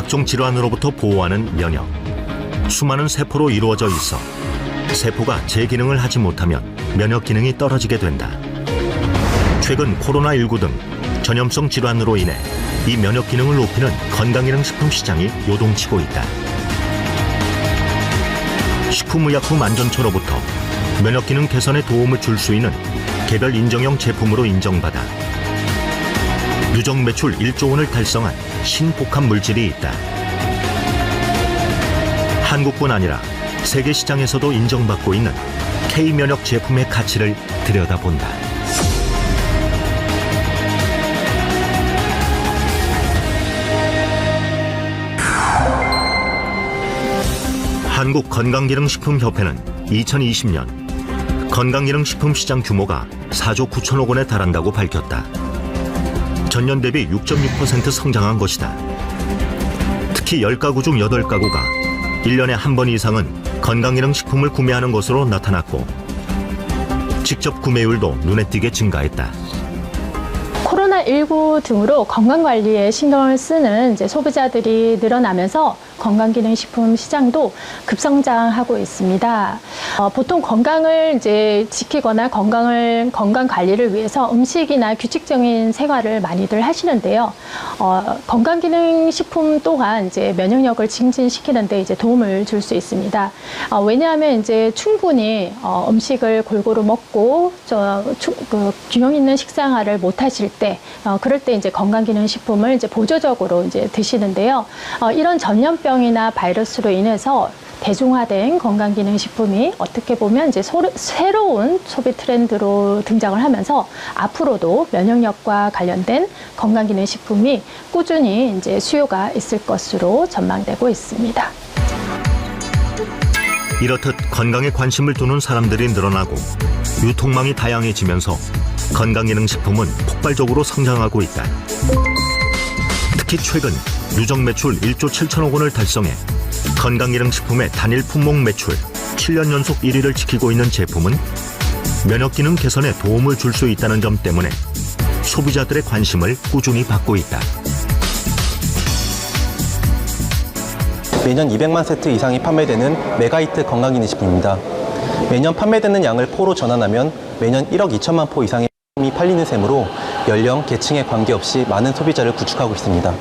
각종 질환으로부터 보호하는 면역. 수많은 세포로 이루어져 있어 세포가 제 기능을 하지 못하면 면역 기능이 떨어지게 된다. 최근 코로나19 등 전염성 질환으로 인해 이 면역 기능을 높이는 건강기능식품 시장이 요동치고 있다. 식품의약품 안전처로부터 면역 기능 개선에 도움을 줄 수 있는 개별 인정형 제품으로 인정받아 누적 매출 1조 원을 달성한 신복합 물질이 있다. 한국뿐 아니라 세계 시장에서도 인정받고 있는 K면역 제품의 가치를 들여다본다. 한국건강기능식품협회는 2020년 건강기능식품 시장 규모가 4조 9천억 원에 달한다고 밝혔다. 전년 대비 6.6% 성장한 것이다. 특히 10가구 중 8가구가 1년에 한 번 이상은 건강기능식품을 구매하는 것으로 나타났고 직접 구매율도 눈에 띄게 증가했다. 코로나19 등으로 건강관리에 신경을 쓰는 소비자들이 늘어나면서 건강기능식품 시장도 급성장하고 있습니다. 보통 건강을 지키거나 건강 관리를 위해서 음식이나 규칙적인 생활을 많이들 하시는데요. 건강기능식품 또한 면역력을 증진시키는 데 도움을 줄 수 있습니다. 왜냐하면 충분히 음식을 골고루 먹고 균형 있는 식생활을 못 하실 때 그럴 때 건강기능식품을 보조적으로 드시는데요. 이런 전염병이나 바이러스로 인해서 대중화된 건강기능식품이 어떻게 보면 새로운 소비 트렌드로 등장을 하면서 앞으로도 면역력과 관련된 건강기능식품이 꾸준히 수요가 있을 것으로 전망되고 있습니다. 이렇듯 건강에 관심을 두는 사람들이 늘어나고 유통망이 다양해지면서 건강기능식품은 폭발적으로 성장하고 있다. 특히 최근 누적 매출 1조 7천억 원을 달성해 건강기능식품의 단일 품목 매출 7년 연속 1위를 지키고 있는 제품은 면역기능 개선에 도움을 줄 수 있다는 점 때문에 소비자들의 관심을 꾸준히 받고 있다. 매년 200만 세트 이상이 판매되는 메가히트 건강기능식품입니다. 매년 판매되는 양을 포로 전환하면 매년 1억 2천만 포 이상의 이 팔리는 셈으로 연령, 계층에 관계없이 많은 소비자를 구축하고 있습니다.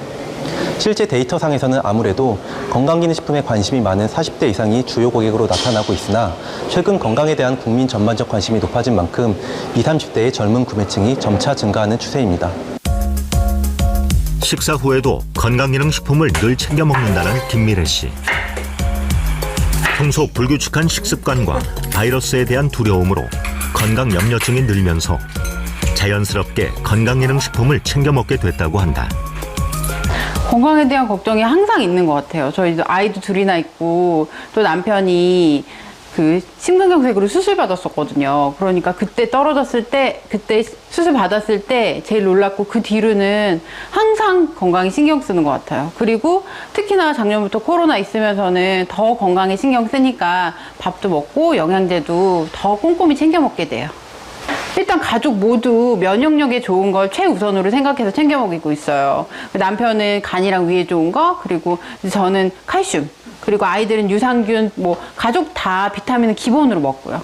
실제 데이터상에서는 아무래도 건강기능식품에 관심이 많은 40대 이상이 주요 고객으로 나타나고 있으나 최근 건강에 대한 국민 전반적 관심이 높아진 만큼 20, 30대의 젊은 구매층이 점차 증가하는 추세입니다. 식사 후에도 건강기능식품을 늘 챙겨 먹는다는 김미래 씨. 평소 불규칙한 식습관과 바이러스에 대한 두려움으로 건강 염려증이 늘면서 자연스럽게 건강기능식품을 챙겨 먹게 됐다고 한다. 건강에 대한 걱정이 항상 있는 것 같아요. 저희 아이도 둘이나 있고 또 남편이 심근경색으로 수술 받았었거든요. 그러니까 그때 수술 받았을 때 제일 놀랐고 그 뒤로는 항상 건강에 신경 쓰는 것 같아요. 그리고 특히나 작년부터 코로나 있으면서는 더 건강에 신경 쓰니까 밥도 먹고 영양제도 더 꼼꼼히 챙겨 먹게 돼요. 일단 가족 모두 면역력에 좋은 걸 최우선으로 생각해서 챙겨 먹이고 있어요. 남편은 간이랑 위에 좋은 거, 그리고 저는 칼슘, 그리고 아이들은 유산균, 가족 다 비타민은 기본으로 먹고요.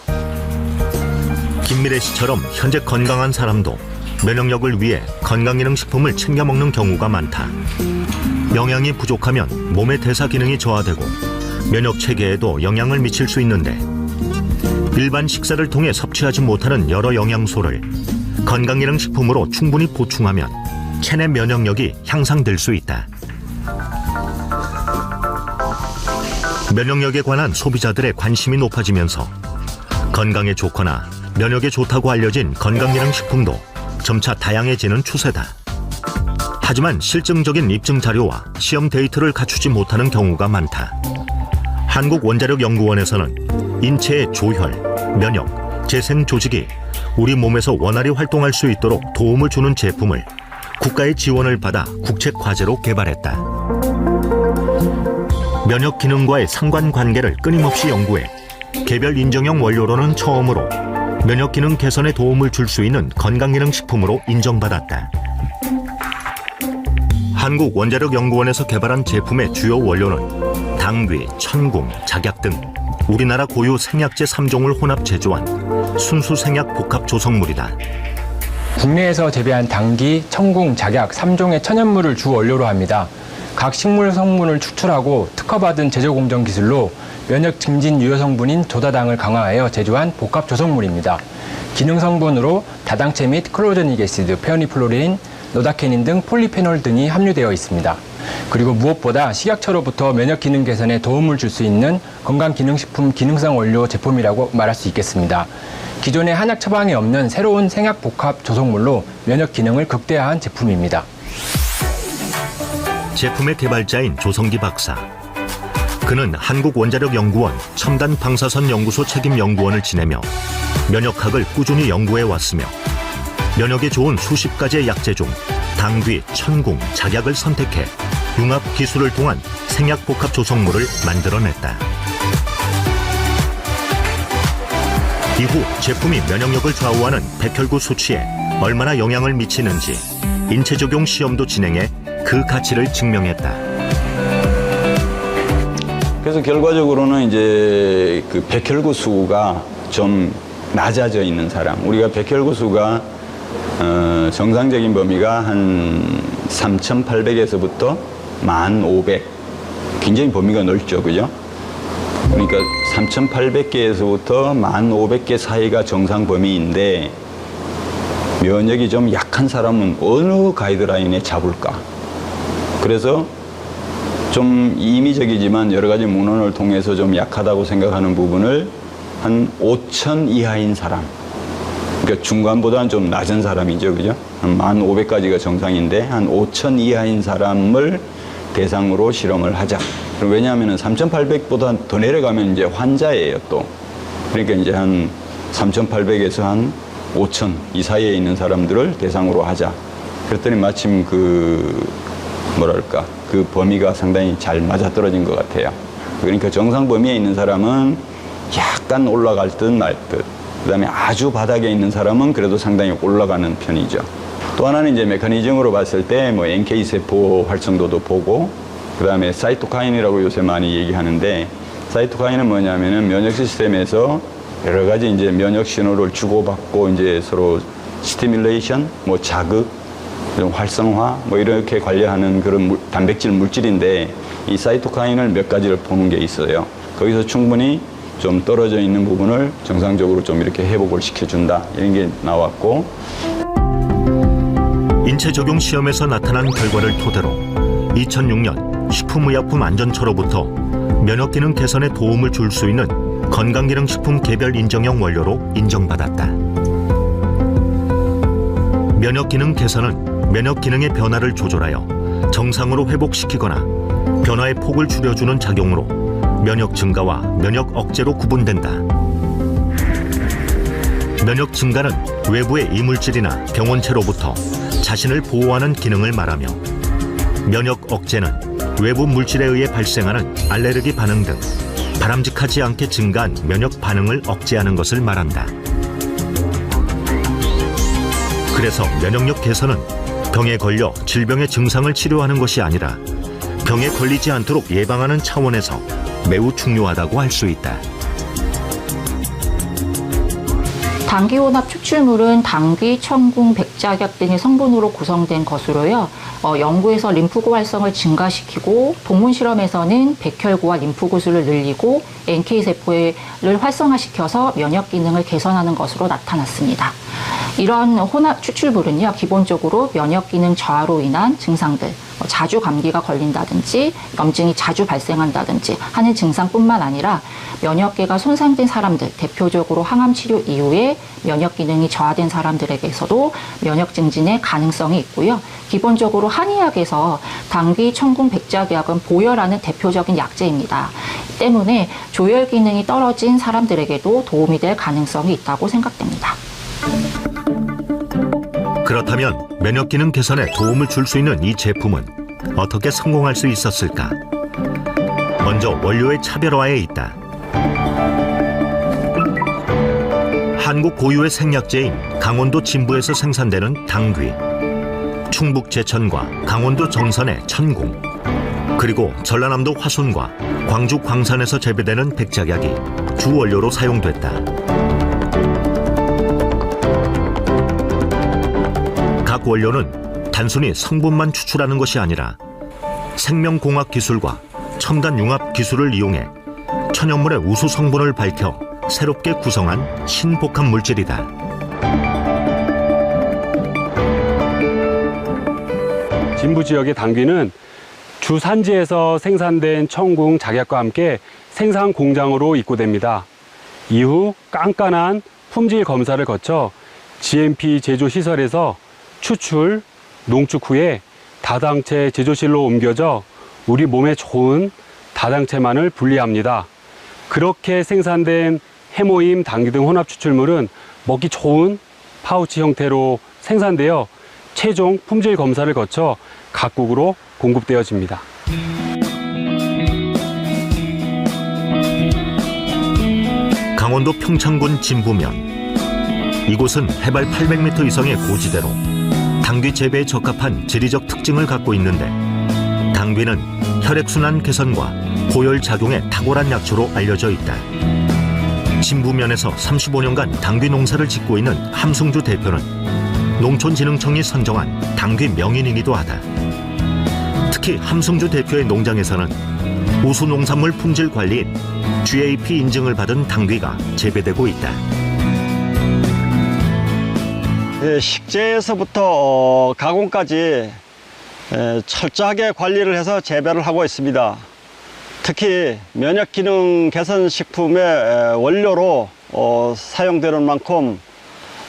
김미래 씨처럼 현재 건강한 사람도 면역력을 위해 건강기능식품을 챙겨 먹는 경우가 많다. 영양이 부족하면 몸의 대사 기능이 저하되고 면역 체계에도 영향을 미칠 수 있는데 일반 식사를 통해 섭취하지 못하는 여러 영양소를 건강기능식품으로 충분히 보충하면 체내 면역력이 향상될 수 있다. 면역력에 관한 소비자들의 관심이 높아지면서 건강에 좋거나 면역에 좋다고 알려진 건강기능식품도 점차 다양해지는 추세다. 하지만 실증적인 입증 자료와 시험 데이터를 갖추지 못하는 경우가 많다. 한국원자력연구원에서는 인체의 조혈, 면역, 재생 조직이 우리 몸에서 원활히 활동할 수 있도록 도움을 주는 제품을 국가의 지원을 받아 국책 과제로 개발했다. 면역 기능과의 상관관계를 끊임없이 연구해 개별 인정형 원료로는 처음으로 면역 기능 개선에 도움을 줄 수 있는 건강기능식품으로 인정받았다. 한국원자력연구원에서 개발한 제품의 주요 원료는 당귀, 천궁, 작약 등 우리나라 고유 생약제 3종을 혼합 제조한 순수 생약 복합 조성물이다. 국내에서 재배한 당귀, 천궁, 작약 3종의 천연물을 주 원료로 합니다. 각 식물 성분을 추출하고 특허받은 제조 공정 기술로 면역 증진 유효 성분인 조다당을 강화하여 제조한 복합 조성물입니다. 기능 성분으로 다당체 및 클로제닉 애시드, 페오니플로린, 노다케닌 등 폴리페놀 등이 함유되어 있습니다. 그리고 무엇보다 식약처로부터 면역 기능 개선에 도움을 줄 수 있는 건강기능식품 기능성 원료 제품이라고 말할 수 있겠습니다. 기존의 한약 처방에 없는 새로운 생약 복합 조성물로 면역 기능을 극대화한 제품입니다. 제품의 개발자인 조성기 박사. 그는 한국원자력연구원 첨단 방사선 연구소 책임 연구원을 지내며 면역학을 꾸준히 연구해 왔으며 면역에 좋은 수십 가지의 약재 중 당귀, 천궁, 작약을 선택해 융합 기술을 통한 생약 복합 조성물을 만들어냈다. 이후 제품이 면역력을 좌우하는 백혈구 수치에 얼마나 영향을 미치는지 인체 적용 시험도 진행해 그 가치를 증명했다. 그래서 결과적으로는 이제 그 백혈구 수가 좀 낮아져 있는 사람, 우리가 백혈구 수가 정상적인 범위가 한 3,800에서부터 1,500, 굉장히 범위가 넓죠, 그죠? 그러니까 3,800개에서부터 1,500개 사이가 정상 범위인데 면역이 좀 약한 사람은 어느 가이드라인에 잡을까? 그래서 좀 임의적이지만 여러 가지 문헌을 통해서 좀 약하다고 생각하는 부분을 한 5,000 이하인 사람, 그러니까 중간보다는 좀 낮은 사람이죠, 그죠? 한 1,500까지가 정상인데 한 5,000 이하인 사람을 대상으로 실험을 하자. 왜냐하면 3,800보다 더 내려가면 이제 환자예요, 또. 그러니까 이제 한 3,800에서 한 5,000 이 사이에 있는 사람들을 대상으로 하자. 그랬더니 마침 그 범위가 상당히 잘 맞아떨어진 것 같아요. 그러니까 정상 범위에 있는 사람은 약간 올라갈 듯 말 듯. 그다음에 아주 바닥에 있는 사람은 그래도 상당히 올라가는 편이죠. 또 하나는 이제 메커니즘으로 봤을 때 뭐 NK 세포 활성도도 보고, 그다음에 사이토카인이라고 요새 많이 얘기하는데, 사이토카인은 뭐냐면은 면역 시스템에서 여러 가지 이제 면역 신호를 주고받고 이제 서로 스티뮬레이션, 뭐 자극, 좀 활성화, 뭐 이렇게 관리하는 그런 단백질 물질인데, 이 사이토카인을 몇 가지를 보는 게 있어요. 거기서 충분히 좀 떨어져 있는 부분을 정상적으로 좀 이렇게 회복을 시켜준다, 이런 게 나왔고, 인체 적용 시험에서 나타난 결과를 토대로 2006년 식품의약품안전처로부터 면역기능 개선에 도움을 줄 수 있는 건강기능식품 개별 인정형 원료로 인정받았다. 면역기능 개선은 면역기능의 변화를 조절하여 정상으로 회복시키거나 변화의 폭을 줄여주는 작용으로 면역 증가와 면역 억제로 구분된다. 면역 증가는 외부의 이물질이나 병원체로부터 자신을 보호하는 기능을 말하며, 면역 억제는 외부 물질에 의해 발생하는 알레르기 반응 등 바람직하지 않게 증가한 면역 반응을 억제하는 것을 말한다. 그래서 면역력 개선은 병에 걸려 질병의 증상을 치료하는 것이 아니라 병에 걸리지 않도록 예방하는 차원에서 매우 중요하다고 할 수 있다. 당귀 혼합 추출물은 당귀, 천궁, 백작약 등의 성분으로 구성된 것으로요. 연구에서 림프구 활성을 증가시키고, 동물 실험에서는 백혈구와 림프구수를 늘리고 NK세포를 활성화시켜서 면역 기능을 개선하는 것으로 나타났습니다. 이런 혼합 추출물은요, 기본적으로 면역 기능 저하로 인한 증상들, 자주 감기가 걸린다든지 염증이 자주 발생한다든지 하는 증상뿐만 아니라 면역계가 손상된 사람들, 대표적으로 항암 치료 이후에 면역 기능이 저하된 사람들에게서도 면역 증진의 가능성이 있고요. 기본적으로 한의학에서 당귀, 천궁, 백작약은 보혈하는 대표적인 약재입니다. 때문에 조혈 기능이 떨어진 사람들에게도 도움이 될 가능성이 있다고 생각됩니다. 그렇다면 면역 기능 개선에 도움을 줄 수 있는 이 제품은 어떻게 성공할 수 있었을까? 먼저 원료의 차별화에 있다. 한국 고유의 생약제인 강원도 진부에서 생산되는 당귀. 충북 제천과 강원도 정선의 천궁, 그리고 전라남도 화순과 광주 광산에서 재배되는 백작약이 주 원료로 사용됐다. 각 원료는 단순히 성분만 추출하는 것이 아니라 생명공학 기술과 첨단 융합 기술을 이용해 천연물의 우수 성분을 밝혀 새롭게 구성한 신복합 물질이다. 진부 지역의 당귀는 주 산지에서 생산된 천궁 작약과 함께 생산 공장으로 입고됩니다. 이후 깐깐한 품질 검사를 거쳐 GMP 제조 시설에서 추출, 농축 후에 다당체 제조실로 옮겨져 우리 몸에 좋은 다당체만을 분리합니다. 그렇게 생산된 해모임, 당귀 등 혼합 추출물은 먹기 좋은 파우치 형태로 생산되어 최종 품질 검사를 거쳐 각국으로 공급되어집니다. 강원도 평창군 진부면. 이곳은 해발 800m 이상의 고지대로 당귀 재배에 적합한 지리적 특징을 갖고 있는데, 당귀는 혈액순환 개선과 고열 작용에 탁월한 약초로 알려져 있다. 진부면에서 35년간 당귀 농사를 짓고 있는 함승주 대표는 농촌진흥청이 선정한 당귀 명인이기도 하다. 특히 함승주 대표의 농장에서는 우수 농산물 품질 관리인 GAP 인증을 받은 당귀가 재배되고 있다. 식재에서부터 가공까지 철저하게 관리를 해서 재배를 하고 있습니다. 특히 면역기능 개선 식품의 원료로 사용되는 만큼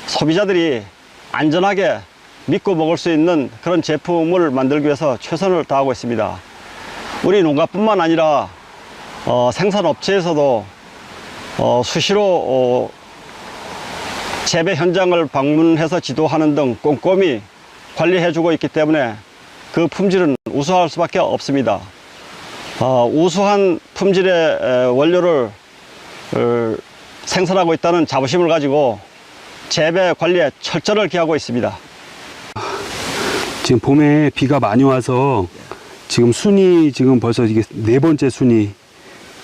소비자들이 안전하게 믿고 먹을 수 있는 그런 제품을 만들기 위해서 최선을 다하고 있습니다. 우리 농가뿐만 아니라 생산업체에서도 수시로 재배 현장을 방문해서 지도하는 등 꼼꼼히 관리해주고 있기 때문에 그 품질은 우수할 수밖에 없습니다. 우수한 품질의 원료를 생산하고 있다는 자부심을 가지고 재배 관리에 철저를 기하고 있습니다. 지금 봄에 비가 많이 와서 지금 순이 지금 벌써 이게 4번째 순이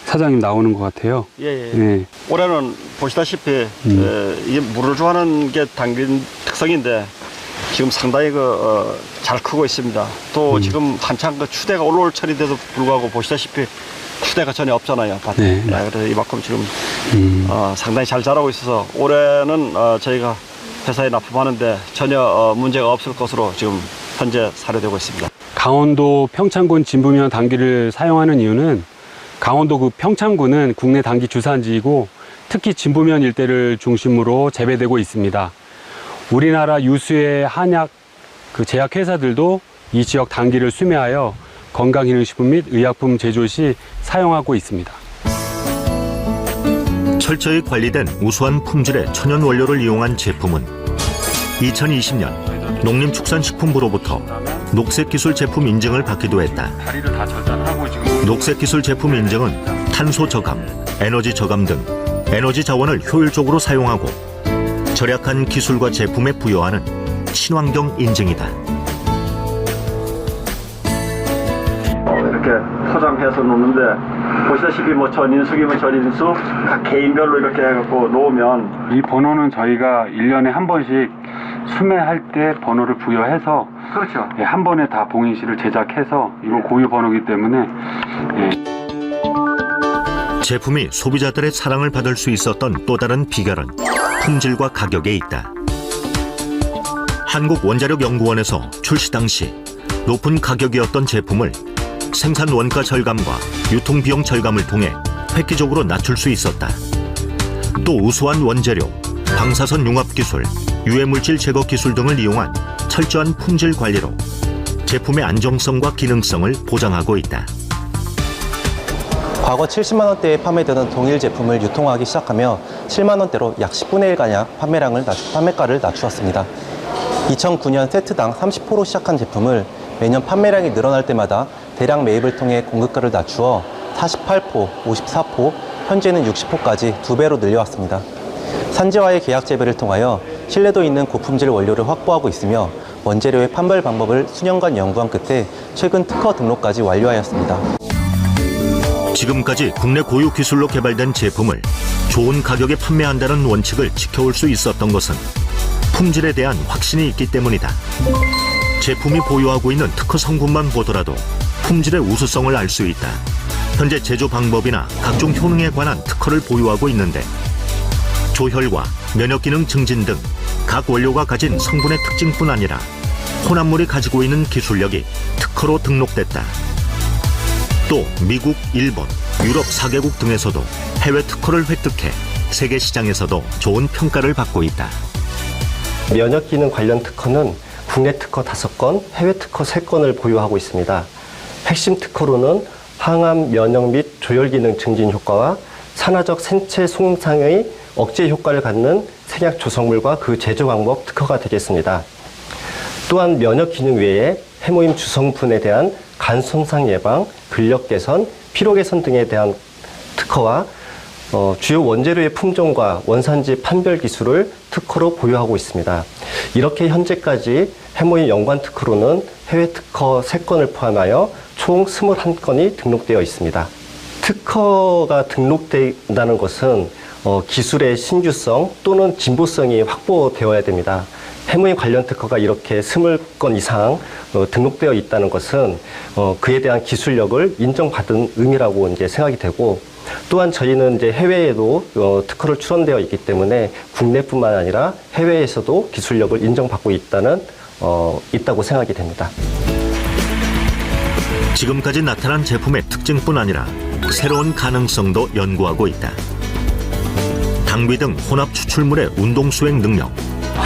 사장님 나오는 것 같아요. 예. 올해는 보시다시피 이게 물을 좋아하는 게 당귀 특성인데 지금 상당히 잘 크고 있습니다. 또 지금 한창 추대가 올라올 철인데도 불구하고 보시다시피 추대가 전혀 없잖아요, 밭에. 그래서 이만큼 지금 상당히 잘 자라고 있어서 올해는 저희가 회사에 납품하는데 전혀 문제가 없을 것으로 지금 현재 사료되고 있습니다. 강원도 평창군 진부면 당귀를 사용하는 이유는 강원도 그 평창군은 국내 당귀 주산지이고 특히 진부면 일대를 중심으로 재배되고 있습니다. 우리나라 유수의 한약 제약 회사들도 이 지역 당귀를 수매하여 건강기능식품 및 의약품 제조 시 사용하고 있습니다. 철저히 관리된 우수한 품질의 천연 원료를 이용한 제품은 2020년 농림축산식품부로부터 녹색기술 제품 인증을 받기도 했다. 녹색기술 제품 인증은 탄소 저감, 에너지 저감 등 에너지 자원을 효율적으로 사용하고 절약한 기술과 제품에 부여하는 친환경 인증이다. 이렇게 포장해서 놓는데 보시다시피 전인수기면 전인수 각 개인별로 이렇게 해갖고 놓으면 이 번호는 저희가 1년에 한 번씩 수매할 때 번호를 부여해서 그렇죠. 한 번에 다 봉인실을 제작해서 이거 고유 번호이기 때문에 제품이 소비자들의 사랑을 받을 수 있었던 또 다른 비결은 품질과 가격에 있다. 한국원자력연구원에서 출시 당시 높은 가격이었던 제품을 생산 원가 절감과 유통비용 절감을 통해 획기적으로 낮출 수 있었다. 또 우수한 원재료, 방사선 융합 기술, 유해물질 제거 기술 등을 이용한 철저한 품질 관리로 제품의 안정성과 기능성을 보장하고 있다. 과거 70만 원대에 판매되던 동일 제품을 유통하기 시작하며 7만 원대로 약 10분의 1가량 판매가를 낮추었습니다. 2009년 세트당 30포로 시작한 제품을 매년 판매량이 늘어날 때마다 대량 매입을 통해 공급가를 낮추어 48포, 54포, 현재는 60포까지 2배로 늘려왔습니다. 산지와의 계약 재배를 통하여 신뢰도 있는 고품질 원료를 확보하고 있으며 원재료의 판별 방법을 수년간 연구한 끝에 최근 특허 등록까지 완료하였습니다. 지금까지 국내 고유 기술로 개발된 제품을 좋은 가격에 판매한다는 원칙을 지켜올 수 있었던 것은 품질에 대한 확신이 있기 때문이다. 제품이 보유하고 있는 특허 성분만 보더라도 품질의 우수성을 알 수 있다. 현재 제조 방법이나 각종 효능에 관한 특허를 보유하고 있는데 조혈과 면역기능 증진 등 각 원료가 가진 성분의 특징뿐 아니라 혼합물이 가지고 있는 기술력이 특허로 등록됐다. 또 미국, 일본, 유럽 4개국 등에서도 해외 특허를 획득해 세계 시장에서도 좋은 평가를 받고 있다. 면역기능 관련 특허는 국내 특허 5건, 해외 특허 3건을 보유하고 있습니다. 핵심 특허로는 항암, 면역 및 조혈기능 증진 효과와 산화적 생체 손상의 억제 효과를 갖는 생약 조성물과 그 제조 방법 특허가 되겠습니다. 또한 면역 기능 외에 해모임 주성분에 대한 간 손상 예방, 근력 개선, 피로 개선 등에 대한 특허와 주요 원재료의 품종과 원산지 판별 기술을 특허로 보유하고 있습니다. 이렇게 현재까지 해모임 연관 특허로는 해외 특허 3건을 포함하여 총 21건이 등록되어 있습니다. 특허가 등록된다는 것은 기술의 신규성 또는 진보성이 확보되어야 됩니다. 해모임 관련 특허가 이렇게 20건 이상 등록되어 있다는 것은 그에 대한 기술력을 인정받은 의미라고 이제 생각이 되고, 또한 저희는 이제 해외에도 특허를 출원되어 있기 때문에 국내뿐만 아니라 해외에서도 기술력을 인정받고 있다고 생각이 됩니다. 지금까지 나타난 제품의 특징뿐 아니라 새로운 가능성도 연구하고 있다. 당귀 등 혼합 추출물의 운동 수행 능력,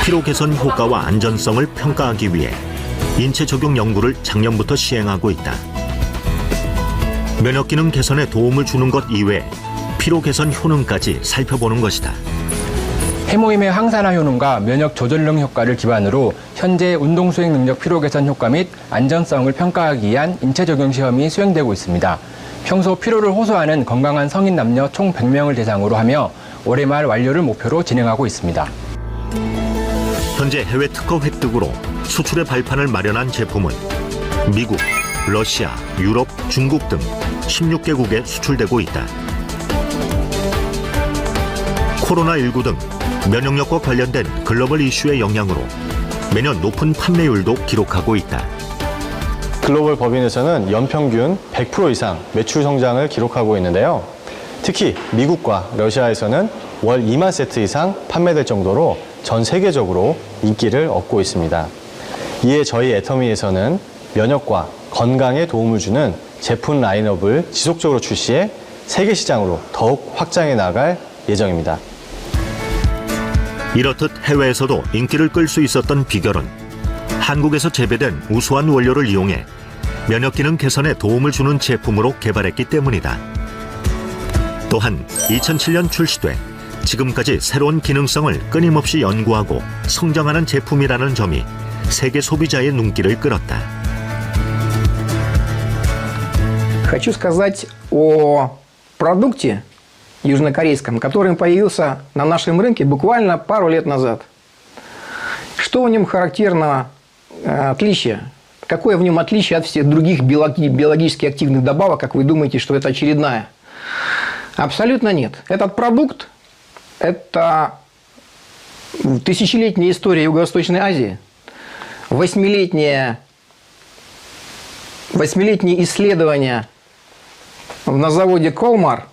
피로 개선 효과와 안전성을 평가하기 위해 인체 적용 연구를 작년부터 시행하고 있다. 면역 기능 개선에 도움을 주는 것 이외에 피로 개선 효능까지 살펴보는 것이다. 해모임의 항산화 효능과 면역 조절능 효과를 기반으로 현재 운동 수행 능력 피로 개선 효과 및 안전성을 평가하기 위한 인체 적용 시험이 수행되고 있습니다. 평소 피로를 호소하는 건강한 성인 남녀 총 100명을 대상으로 하며 올해 말 완료를 목표로 진행하고 있습니다. 현재 해외 특허 획득으로 수출의 발판을 마련한 제품은 미국, 러시아, 유럽, 중국 등 16개국에 수출되고 있다. 코로나19 등 면역력과 관련된 글로벌 이슈의 영향으로 매년 높은 판매율도 기록하고 있다. 글로벌 법인에서는 연평균 100% 이상 매출 성장을 기록하고 있는데요. 특히 미국과 러시아에서는 월 2만 세트 이상 판매될 정도로 전 세계적으로 인기를 얻고 있습니다. 이에 저희 애터미에서는 면역과 건강에 도움을 주는 제품 라인업을 지속적으로 출시해 세계 시장으로 더욱 확장해 나갈 예정입니다. 이렇듯 해외에서도 인기를 끌 수 있었던 비결은 한국에서 재배된 우수한 원료를 이용해 면역 기능 개선에 도움을 주는 제품으로 개발했기 때문이다. 또한 2007년 출시돼 지금까지 새로운 기능성을 끊임없이 연구하고 성장하는 제품이라는 점이 세계 소비자의 눈길을 끌었다. Хочу сказать о продукте южнокорейском, который появился на нашем рынке буквально пару лет назад. Что в нем характерного отличия? Какое в нем отличие от всех других биологически активных добавок, как вы думаете, что это очередная? Абсолютно нет. Этот продукт – это тысячелетняя история Юго-Восточной Азии, восьмилетние исследования на заводе Колмар.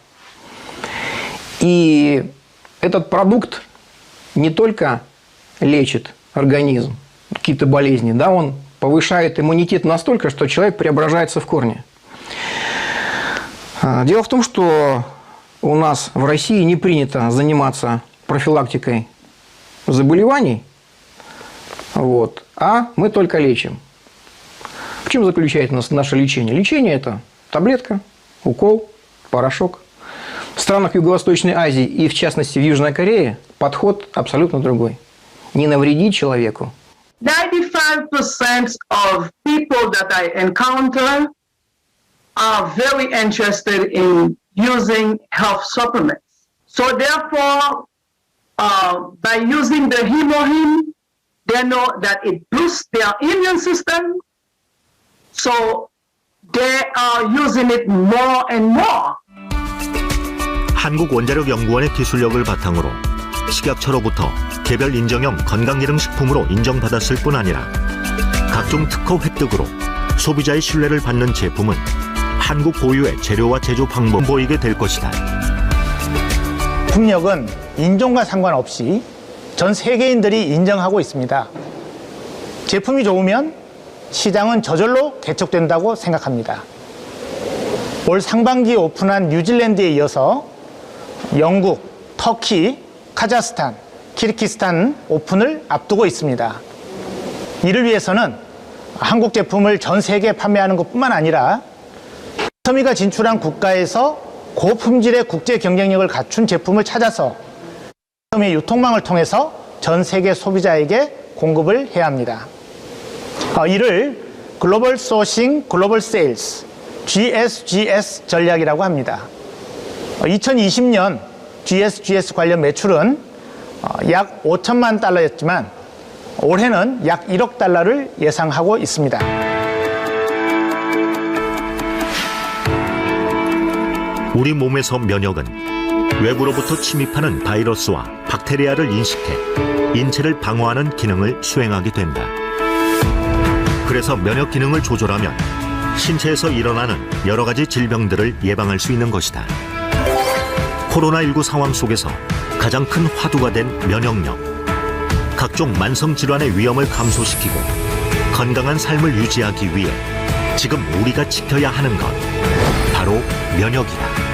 И этот продукт не только лечит организм, какие-то болезни, да, он повышает иммунитет настолько, что человек преображается в корне. Дело в том, что у нас в России не принято заниматься профилактикой заболеваний, а мы только лечим. В чем заключается наше лечение? Лечение – это таблетка, укол, порошок. В странах Юго-Восточной Азии и, в частности, в Южной Корее подход абсолютно другой. Не навредить человеку. 95% of people that I encounter are very interested in using health supplements. So therefore, by using the Hemohim, they know that it boosts their immune system, so they are using it more and more. 한국원자력연구원의 기술력을 바탕으로 식약처로부터 개별 인정형 건강기능식품으로 인정받았을 뿐 아니라 각종 특허 획득으로 소비자의 신뢰를 받는 제품은 한국 고유의 재료와 제조 방법 보이게 될 것이다. 품력은 인종과 상관없이 전 세계인들이 인정하고 있습니다. 제품이 좋으면 시장은 저절로 개척된다고 생각합니다. 올 상반기에 오픈한 뉴질랜드에 이어서 영국, 터키, 카자흐스탄, 키르기스탄 오픈을 앞두고 있습니다. 이를 위해서는 한국 제품을 전 세계에 판매하는 것뿐만 아니라 서미가 진출한 국가에서 고품질의 국제 경쟁력을 갖춘 제품을 찾아서 서미 유통망을 통해서 전 세계 소비자에게 공급을 해야 합니다. 이를 글로벌 소싱, 글로벌 세일스, GSGS 전략이라고 합니다. 2020년 GSGS 관련 매출은 약 5천만 달러였지만 올해는 약 1억 달러를 예상하고 있습니다. 우리 몸에서 면역은 외부로부터 침입하는 바이러스와 박테리아를 인식해 인체를 방어하는 기능을 수행하게 된다. 그래서 면역 기능을 조절하면 신체에서 일어나는 여러 가지 질병들을 예방할 수 있는 것이다. 코로나19 상황 속에서 가장 큰 화두가 된 면역력. 각종 만성 질환의 위험을 감소시키고 건강한 삶을 유지하기 위해 지금 우리가 지켜야 하는 것, 바로 면역이다.